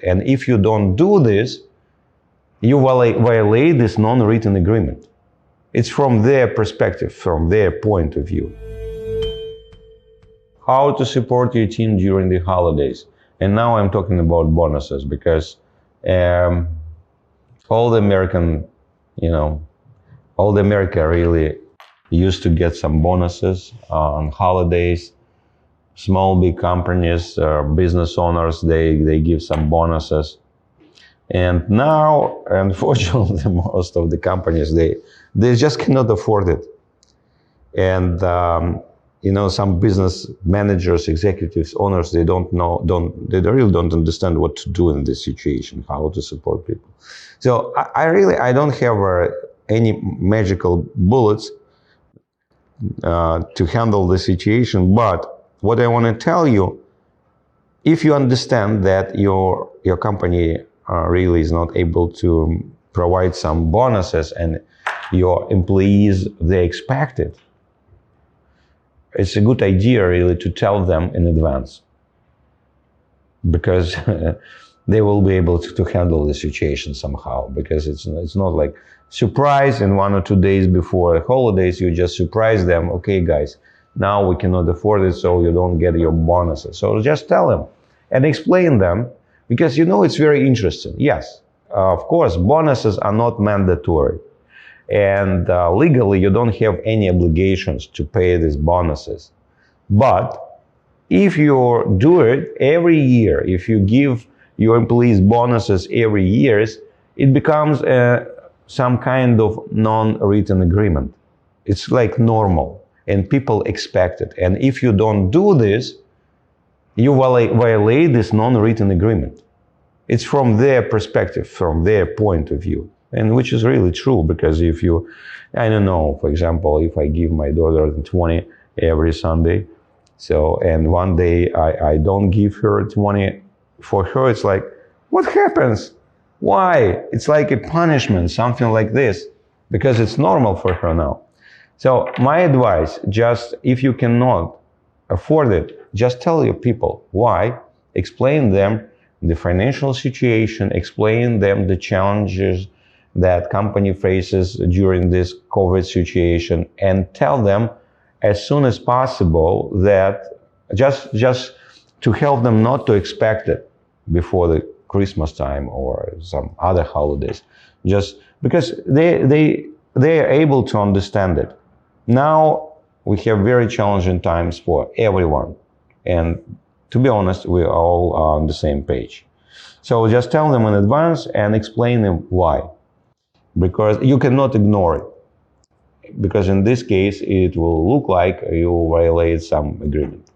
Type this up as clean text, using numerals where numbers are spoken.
And if you don't do this, you violate this non-written agreement. It's from their perspective, from their point of view. How to support your team during the holidays. And now I'm talking about bonuses, because all the America really used to get some bonuses on holidays. Small, big companies, business owners, they give some bonuses. And now, unfortunately, most of the companies, they just cannot afford it. And some business managers, executives, owners, they really don't understand what to do in this situation, how to support people. So I don't have any magical bullets to handle the situation, but what I want to tell you, if you understand that your company really is not able to provide some bonuses and your employees, they expect it, it's a good idea really to tell them in advance, because they will be able to handle the situation somehow, because it's not like surprise, and 1 or 2 days before the holidays you just surprise them, okay guys, now we cannot afford it, so you don't get your bonuses. So just tell them and explain them, because it's very interesting. Yes, of course, bonuses are not mandatory. And legally, you don't have any obligations to pay these bonuses. But if you do it every year, if you give your employees bonuses every year, it becomes some kind of non-written agreement. It's like normal, and people expect it. And if you don't do this, you violate this non-written agreement. It's from their perspective, from their point of view. And which is really true, because if you, I don't know, for example, if I give my daughter 20 every Sunday, and one day I don't give her 20, for her it's like, what happens? Why? It's like a punishment, something like this, because it's normal for her now. So my advice, just if you cannot afford it, just tell your people why, explain them the financial situation, explain them the challenges that company faces during this COVID situation, and tell them as soon as possible that just to help them not to expect it before the Christmas time or some other holidays, just because they are able to understand it. Now we have very challenging times for everyone, and to be honest, we are all on the same page. So just tell them in advance and explain them why. Because you cannot ignore it, because in this case it will look like you violate some agreement.